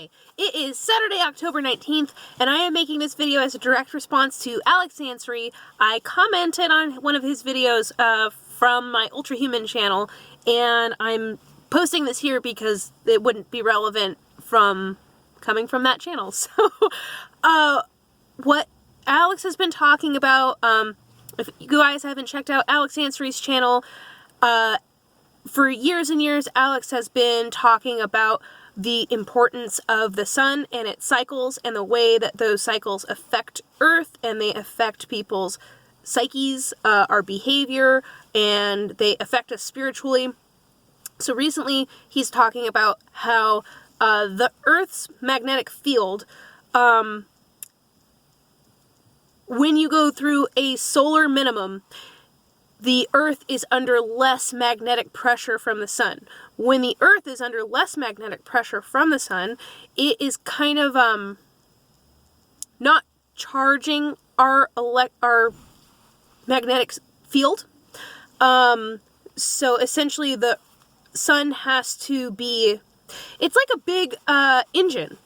Hi, it is Saturday, October 19th, and I am making this video as a direct response to Alex Ansary. I commented on one of his videos from my Ultrahuman channel, and I'm posting this here because it wouldn't be relevant coming from that channel. So, what Alex has been talking about, if you guys haven't checked out Alex Ansary's channel, for years and years, Alex has been talking about the importance of the sun and its cycles and the way that those cycles affect Earth and they affect people's psyches, our behavior, and they affect us spiritually. So recently, he's talking about how the Earth's magnetic field, when you go through a solar minimum, the Earth is under less magnetic pressure from the sun. When the Earth is under less magnetic pressure from the sun, it is kind of not charging our magnetic field. So essentially the sun has to be, it's like a big engine.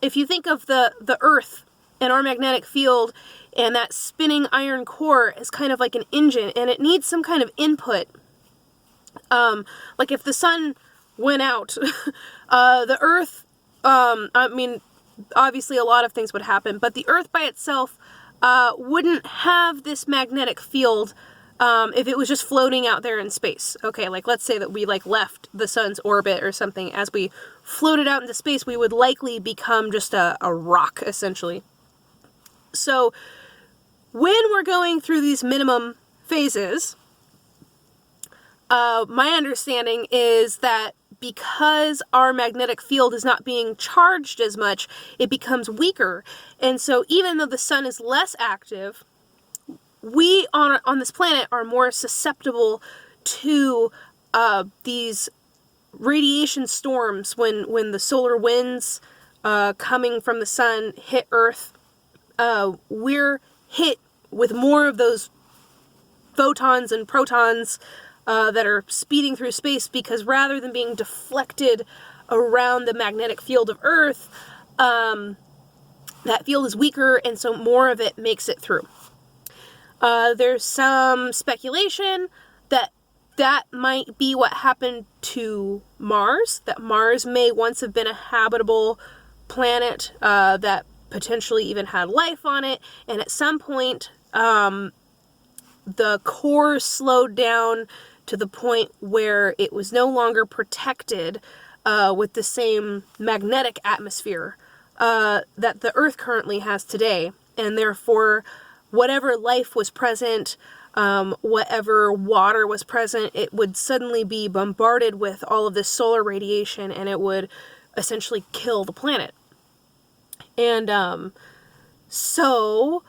If you think of the Earth and our magnetic field, and that spinning iron core is kind of like an engine, and it needs some kind of input. Like if the sun went out, the Earth, I mean, obviously a lot of things would happen, but the Earth by itself wouldn't have this magnetic field if it was just floating out there in space. Okay, like let's say that we left the sun's orbit or something. As we floated out into space, we would likely become just a rock, essentially. So when we're going through these minimum phases, my understanding is that because our magnetic field is not being charged as much, it becomes weaker. And so even though the sun is less active, we on this planet are more susceptible to these radiation storms when the solar winds coming from the sun hit Earth. We're hit with more of those photons and protons that are speeding through space, because rather than being deflected around the magnetic field of Earth, that field is weaker, and so more of it makes it through. There's some speculation that might be what happened to Mars, that Mars may once have been a habitable planet that potentially even had life on it, and at some point the core slowed down to the point where it was no longer protected with the same magnetic atmosphere that the Earth currently has today, and therefore whatever life was present, whatever water was present, it would suddenly be bombarded with all of this solar radiation, and it would essentially kill the planet. And so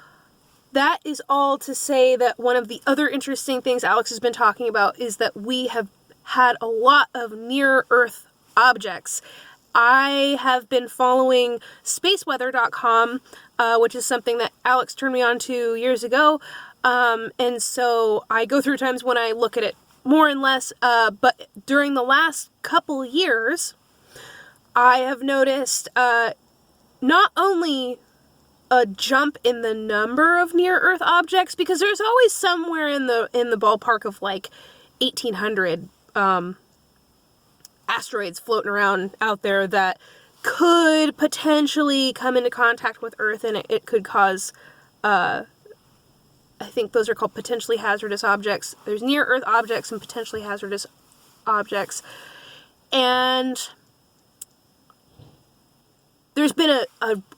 that is all to say that one of the other interesting things Alex has been talking about is that we have had a lot of near-Earth objects. I have been following spaceweather.com, which is something that Alex turned me on to years ago, and so I go through times when I look at it more and less, but during the last couple years, I have noticed not only a jump in the number of near-Earth objects, because there's always somewhere in the ballpark of like 1,800 asteroids floating around out there that could potentially come into contact with Earth, and it could cause, I think those are called potentially hazardous objects. There's near-Earth objects and potentially hazardous objects, and there's been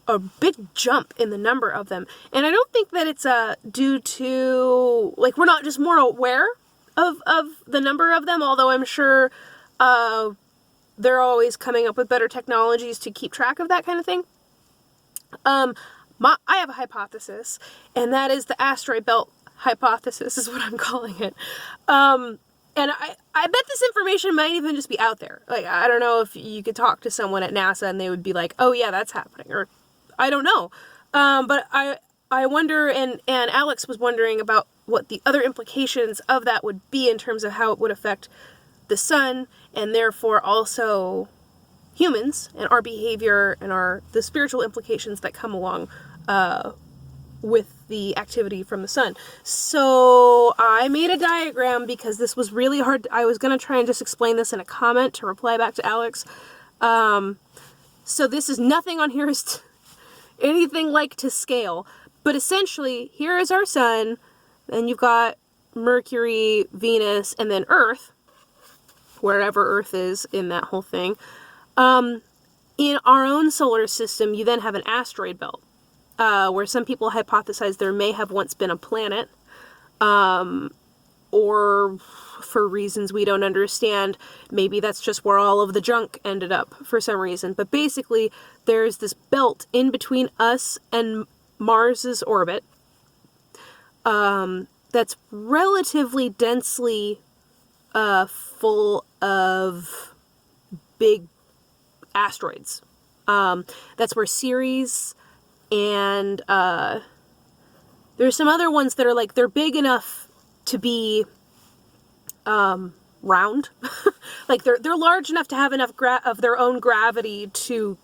a big jump in the number of them. And I don't think that it's due to, like, we're not just more aware of the number of them, although I'm sure they're always coming up with better technologies to keep track of that kind of thing. I have a hypothesis, and that is the asteroid belt hypothesis is what I'm calling it. And I bet this information might even just be out there. Like, I don't know if you could talk to someone at NASA and they would be like, oh yeah, that's happening, or I don't know. But I wonder, and Alex was wondering about what the other implications of that would be in terms of how it would affect the sun, and therefore also humans and our behavior and the spiritual implications that come along with the activity from the sun. So I made a diagram because this was really hard. I was going to try and just explain this in a comment to reply back to Alex. So this is nothing on here is anything like to scale. But essentially, here is our sun, and you've got Mercury, Venus, and then Earth, wherever Earth is in that whole thing. In our own solar system, you then have an asteroid belt, where some people hypothesize there may have once been a planet, or for reasons we don't understand, maybe that's just where all of the junk ended up for some reason. But basically, there's this belt in between us and Mars's orbit, that's relatively densely full of big asteroids. That's where Ceres and there's some other ones that are like, they're big enough to be round. Like they're large enough to have enough of their own gravity to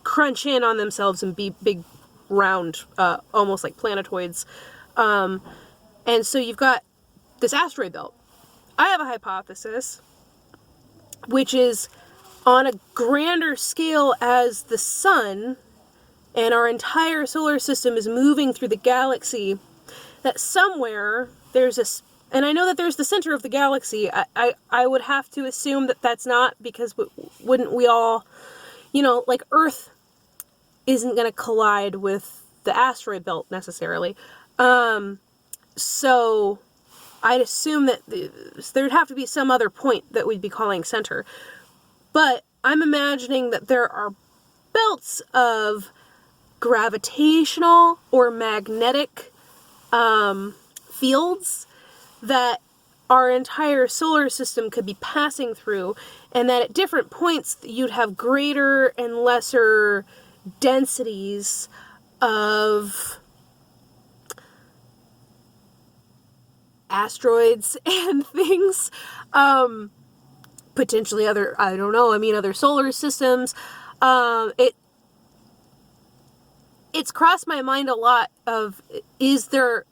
crunch in on themselves and be big, round, almost like planetoids. And so you've got this asteroid belt. I have a hypothesis, which is on a grander scale as the sun and our entire solar system is moving through the galaxy, that somewhere there's and I know that there's the center of the galaxy. I would have to assume that that's not, because wouldn't we all, like Earth isn't going to collide with the asteroid belt necessarily. So I'd assume that there'd have to be some other point that we'd be calling center. But I'm imagining that there are belts of gravitational or magnetic fields that our entire solar system could be passing through, and that at different points you'd have greater and lesser densities of asteroids and things, potentially other, I don't know, other solar systems. It's crossed my mind a lot of, is there,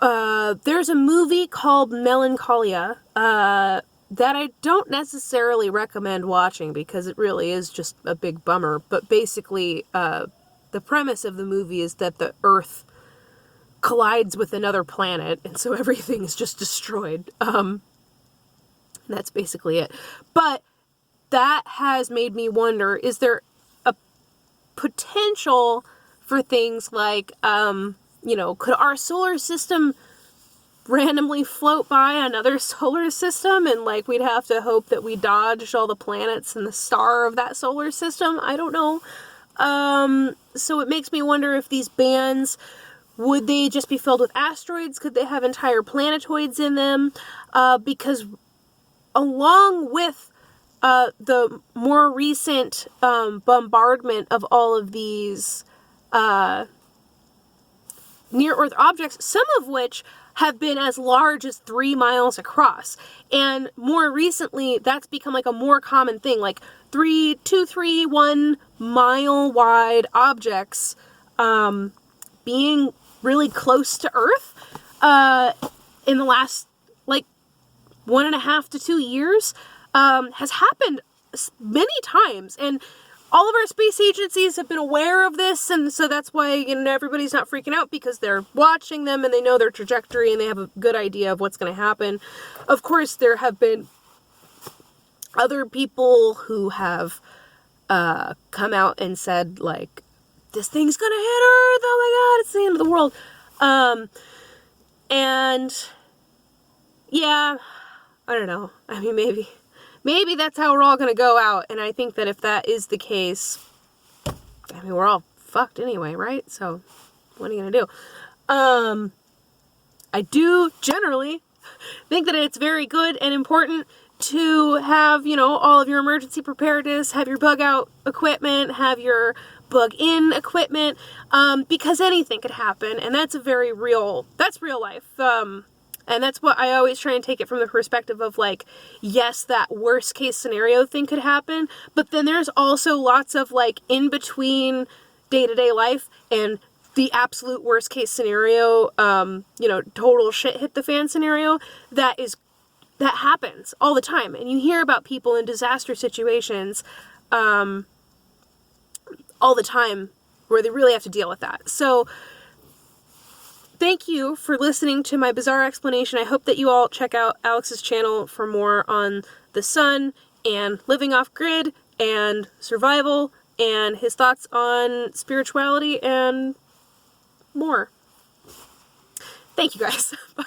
there's a movie called Melancholia, that I don't necessarily recommend watching because it really is just a big bummer, but basically, the premise of the movie is that the Earth collides with another planet, and so everything is just destroyed. That's basically it. But that has made me wonder, is there a potential for things like, could our solar system randomly float by another solar system, and like we'd have to hope that we dodged all the planets and the star of that solar system? I don't know. So it makes me wonder if these bands, would they just be filled with asteroids? Could they have entire planetoids in them? Because along with the more recent bombardment of all of these near-Earth objects, some of which have been as large as 3 miles across. And more recently, that's become like a more common thing, like 1 mile wide objects being really close to Earth in the last 1.5 to 2 years has happened many times. And all of our space agencies have been aware of this, and so that's why, everybody's not freaking out, because they're watching them and they know their trajectory and they have a good idea of what's going to happen. Of course, there have been other people who have come out and said, like, this thing's gonna hit Earth, oh my god, it's the end of the world. And yeah, I don't know. Maybe that's how we're all gonna go out. And I think that if that is the case, we're all fucked anyway, right? So what are you gonna do? I do generally think that it's very good and important to have, all of your emergency preparedness, have your bug out equipment, have your bug in equipment, because anything could happen, and that's real life. And that's what I always try and take it from the perspective of, like, yes, that worst case scenario thing could happen, but then there's also lots of, like, in between day-to-day life and the absolute worst case scenario, total shit hit the fan scenario, that happens all the time. And you hear about people in disaster situations all the time where they really have to deal with that. So thank you for listening to my bizarre explanation. I hope that you all check out Alex's channel for more on the sun and living off grid and survival and his thoughts on spirituality and more. Thank you guys. Bye.